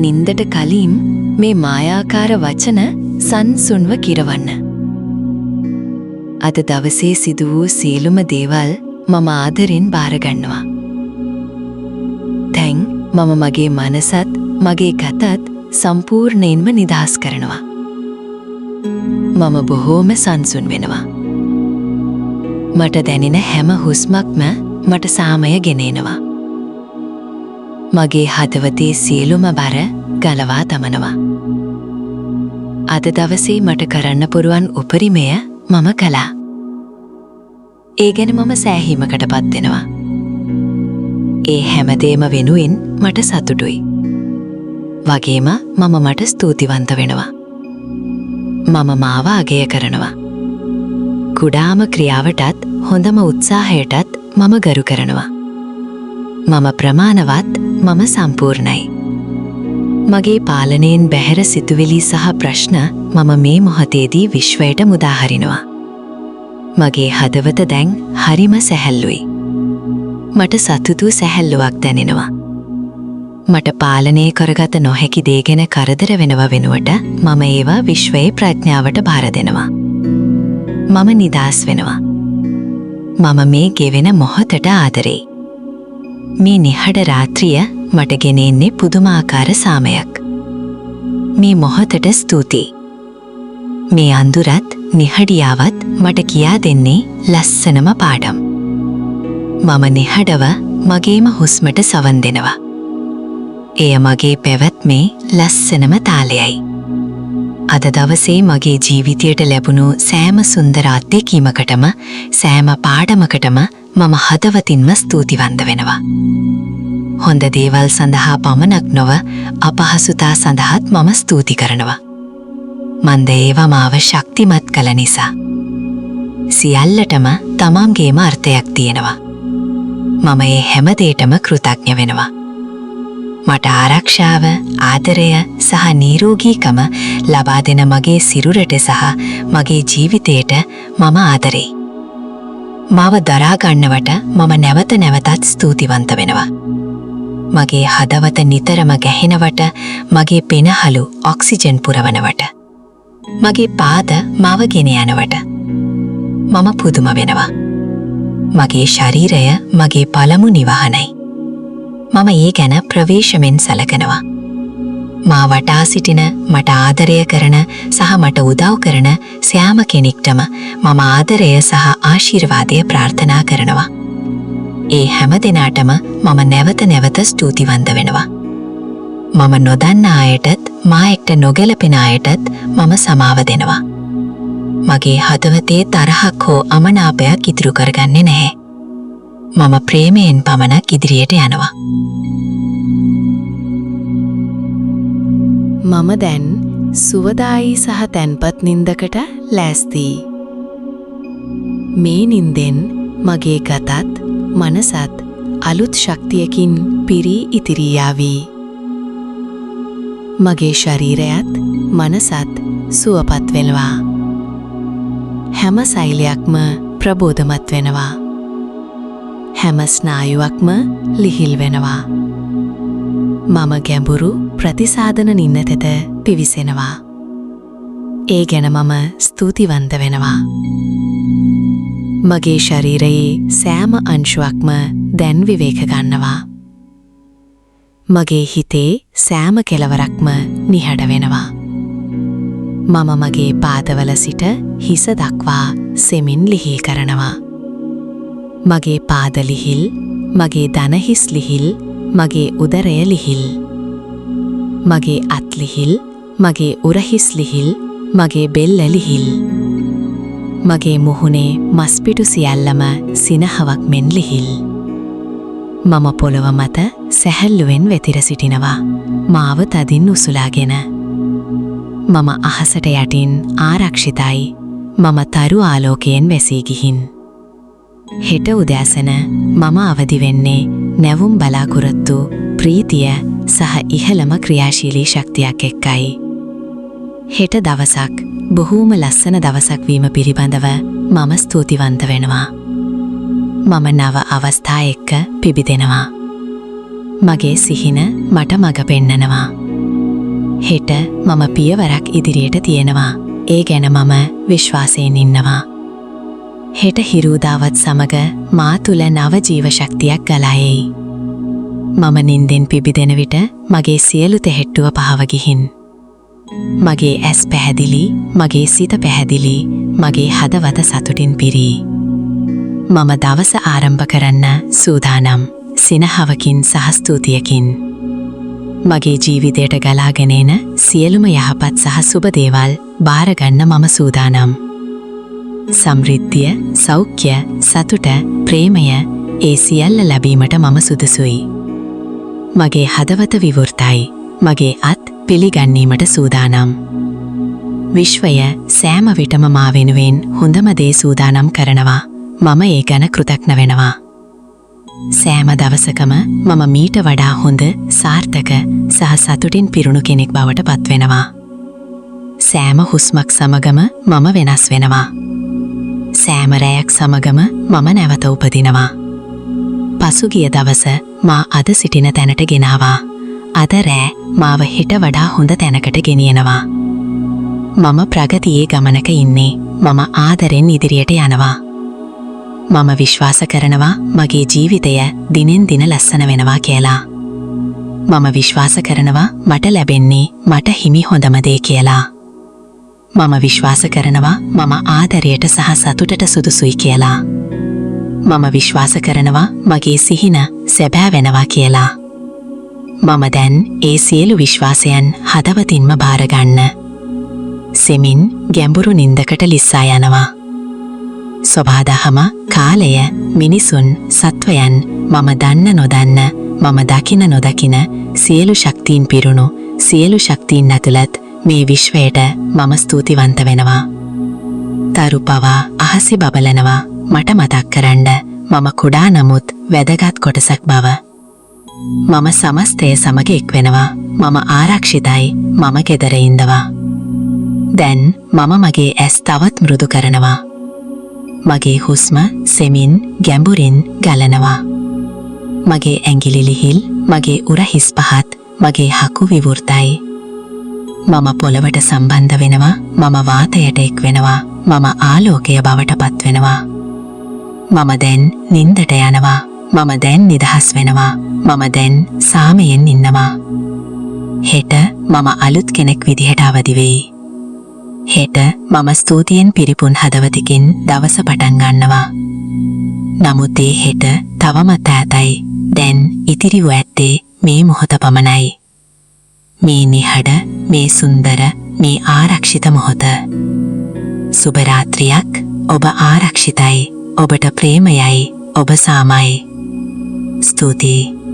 නින්දට කලින් මේ මායාකාර වචන සංසුන්ව කිරවන්න. අද දවසේ සිදු වූ සියලුම දේවල් මම ආදරෙන් බාරගන්නවා. දැන් මම මගේ මනසත් මගේ කතත් සම්පූර්ණයෙන්ම නිදහස් කරනවා. මම බොහෝම සංසුන් වෙනවා. මට දැනෙන හැම හුස්මක්ම මට සාමය ගෙනෙනවා. මගේ හදවතේ සියලුම බර ගලවා දමනවා. අද දවසේ මට කරන්න පුරුවන් උපරිමය මම කළා. ඒ ගැන මම සෑහීමකටපත් වෙනවා. ඒ හැමදේම වෙනුවෙන් මට සතුටුයි. වගේම මම මට ස්තුතිවන්ත වෙනවා. මම මාව අගය කරනවා. කුඩාම ක්‍රියාවටත් හොඳම උත්සාහයටත් මම ගරු කරනවා. මම ප්‍රමාණවත්, මම සම්පූර්ණයි. මගේ පාලනයෙන් බැහැර සිතුවිලි සහ ප්‍රශ්න මම මේ මොහොතේදී විශ්වයට මුදාහරිනවා. මගේ හදවත දැන් හරිම සැහැල්ලුයි. මට සතුටු සැහැල්ලුවක් දැනෙනවා. මට පාලනය කරගත නොහැකි දේ ගැන කරදර වෙනව වෙනුවට මම ඒවා විශ්වයේ ප්‍රඥාවට බාර දෙනවා. මම නිදහස් වෙනවා. මම මේ ගෙවෙන මොහොතට ආදරෙයි. මේ නිහඬ රාත්‍රිය මට ගෙනෙන්නේ පුදුමාකාර සාමයක්. මේ මොහොතට ස්තුතියි. මේ අඳුරත් නිහඬියාවත් මට කියා දෙන්නේ ලස්සනම පාඩම්. මම නිහඬව මගේම හුස්මට සවන් දෙනවා. එය මගේ පැවැත්මේ ලස්සනම තාලයයි. අද දවසේ මගේ ජීවිතයට ලැබුණු සෑම සුන්දර අත්දැකීමකටම සෑම පාඩමකටම මම හදවතින්ම ස්තුතිවන්ත වෙනවා. හොඳ දේවල් සඳහා පමණක් නොව අපහසුතා සඳහාත් මම ස්තුති කරනවා. මන්ද ඒවා මාව ශක්තිමත් කළ නිසා. සියල්ලටම තමන්ගේම අර්ථයක් තියෙනවා. මම ඒ හැමදේටම කෘතඥ වෙනවා. මට ආරක්ෂාව, ආදරය සහ නිරෝගීකම ලබා දෙන මගේ සිරුරට සහ මගේ ජීවිතයට මම ආදරෙයි. මාව දරා ගන්නවට මම නැවත නැවතත් ස්තුතිවන්ත වෙනවා. මගේ හදවත නිතරම ගැහෙනවට, මගේ පෙනහළු ඔක්සිජන් පුරවනවට, මගේ පාද මාව ගෙන යනවට මම පුදුම වෙනවා. මගේ ශරීරය මගේ පළමු නිවහනයි. මම ඒ ගැන ප්‍රවේශමෙන් සලකනවා. මා වටා සිටින, මට ආදරය කරන සහ මට උදව් කරන සෑම කෙනෙක්ටම මම ආදරය සහ ආශිර්වාදය ප්‍රාර්ථනා කරනවා. ඒ හැම දෙනාටම මම නැවත නැවත ස්තුතිවන්ත වෙනවා. මම නොදන්නා අයටත්, මා එක්ක නොගැලපෙන අයටත් මම සමාව දෙනවා. මගේ හදවතේ තරහක් හෝ අමනාපයක් ඉතුරු කරගන්නේ නැහැ. මම ප්‍රේමයෙන් පමණක් ඉදිරියට යනවා. මම දැන් සුවදායි සහ තැන්පත් නින්දකට ලෑස්තියි. මේ නින්දෙන් මගේ ගතත්, මනසත් අලුත් ශක්තියකින් පිරී ඉතිරී යාවී. මගේ ශරීරයත්, මනසත් සුවපත් වෙනවා. හැම සෛලයක්ම ප්‍රබෝධමත් වෙනවා. හැම ස්නායුවක්ම ලිහිල් වෙනවා. මම ගැඹුරු ප්‍රතිසාධන නින්නතට පිවිසෙනවා. ඒ ගැන මම ස්තුතිවන්ත වෙනවා. මගේ ශරීරයේ සෑම අංශුවක්ම දැන් විවේක ගන්නවා. මගේ හිතේ සෑම කෙලවරක්ම නිහඬ වෙනවා. මම මගේ පාදවල සිට හිස දක්වා සෙමින් ලිහිල් කරනවා. මගේ පාද ලිහිල්, මගේ දනහිස් ලිහිල්, මගේ උදරය ලිහිල්. මගේ අත් ලිහිල්, මගේ උරහිස් ලිහිල්, මගේ බෙල්ල ලිහිල්. මගේ මුහුණේ මස්පිටු සියල්ලම සිනහවක් මෙන් ලිහිල්. මම පොළොව මත සැහැල්ලුවෙන් වෙතිර සිටිනවා, මාව තදින් උසුලාගෙන. මම අහසට යටින් ආරක්ෂිතයි. මම තරු ආලෝකයෙන් වැසී ගිහින්. හෙට උදෑසන මම අවදි වෙන්නේ නැවුම් බලාකුරොත්තු, ප්‍රීතිය සහ ඉහළම ක්‍රියාශීලී ශක්තියක් එක්කයි. හෙට දවසක් බොහෝම ලස්සන දවසක් වීම පිළිබඳව මම ස්තුතිවන්ත වෙනවා. මම නව අවස්ථා එක්ක පිබිදෙනවා. මගේ සිහින මට මඟ පෙන්නනවා. හෙට මම පියවරක් ඉදිරියට තියෙනවා. ඒ ගැන මම විශ්වාසයෙන් ඉන්නවා. හෙට හිරුදාවත් සමග මා තුළ නව ජීව ශක්තියක් ගලායයි. මම නින්දෙන් පිබිදෙන විට මගේ සියලු තෙහෙට්ටුව පහව ගිහින්. මගේ ඇස් පැහැදිලි, මගේ සිත පැහැදිලි, මගේ හදවත සතුටින් පිරී. මම දවස ආරම්භ කරන්න සූදානම්, සිනහවකින් සහ ස්තුතියකින්. මගේ ජීවිතයට ගලාගෙන එන සියලුම යහපත් සහ සුබ දේවල් බාරගන්න මම සූදානම්. සම්රිද්ධිය, සෞඛ්‍ය, සතුට, ප්‍රේමය ඒ සියල්ල ලැබීමට මම සුදුසුයි. මගේ හදවත විවෘතයි. මගේ අත් පිළිගන්නීමට සූදානම්. විශ්වය සෑම විටම මා වෙනුවෙන් හොඳම දේ සූදානම් කරනවා. මම ඒ ගැන කෘතඥ වෙනවා. සෑම දවසකම මම මීට වඩා හොඳ, සාර්ථක සහ සතුටින් පිරුණු කෙනෙක් බවට පත්වෙනවා. සෑම හුස්මක් සමගම මම වෙනස් වෙනවා. සෑම රැයක් සමගම මම නැවත උපදිනවා. පසුගිය දවස මා අද සිටින තැනට ගෙනාවා. අද රෑ මාව හෙට වඩා හොඳ තැනකට ගෙනියනවා. මම ප්‍රගතියේ ගමනක ඉන්නේ. මම ආදරෙන් ඉදිරියට යනවා. මම විශ්වාස කරනවා මගේ ජීවිතය දිනෙන් දින ලස්සන වෙනවා කියලා. මම විශ්වාස කරනවා මට ලැබෙන්නේ මට හිමි හොඳම දේ කියලා. මම විශ්වාස කරනවා මම ආදරයට සහ සතුටට සුදුසුයි කියලා. මම විශ්වාස කරනවා මගේ සිහින සැබෑ වෙනවා කියලා. මම දැන් ඒ සියලු විශ්වාසයන් හදවතින්ම බාරගන්න. සෙමින් ගැඹුරු නින්දකට ලිස්සා යනවා. සොබාදහම, කාලය, මිනිසුන්, සත්වයන්, මම දන්න නොදන්න, මම දකින නොදකින සියලු ශක්තියින් පිරුණු සියලු ශක්තියින් ඇතුළත් මේ විශ්වයට මම ස්තුතිවන්ත වෙනවා. තරු පවා අහසි බබලනවා මට මතක් කරන්න මම කුඩා නමුත් වැදගත් කොටසක් බව. මම සමස්තය සමග එක් වෙනවා. මම ආරක්ෂිතයි. මම ගෙදර ඉඳවා. දැන් මම මගේ ඇස් තවත් මෘදු කරනවා. මගේ හුස්ම සෙමින් ගැඹුරින් ගලනවා. මගේ ඇඟිලි ලිහිල්, මගේ උර හිස් පහත්, මගේ හකු විවෘතයි. මම පොළවට සම්බන්ධ වෙනවා. මම වාතයට එක් වෙනවා. මම ආලෝකය බවට පත් වෙනවා. මම දැන් නින්දට යනවා. මම දැන් නිදහස් වෙනවා. මම දැන් සාමයෙන් ඉන්නවා. හෙට මම අලුත් කෙනෙක් විදිහට අවදි වෙයි. හෙට මම ස්තුතියෙන් පිරිපුන් හදවතකින් දවස පටන් ගන්නවා. නමුත් ඒ හෙට තවමත් ඈතයි. දැන් ඉතිරිව ඇත්තේ මේ මොහොත පමණයි. මේ නිහඬ, මේ සුන්දර, මේ ආරක්ෂිත මොහොත. සුබ රාත්‍රියක්. ඔබ ආරක්ෂිතයි. ඔබට ප්‍රේමයයි. ඔබ සාමයි. ස්තුතියි.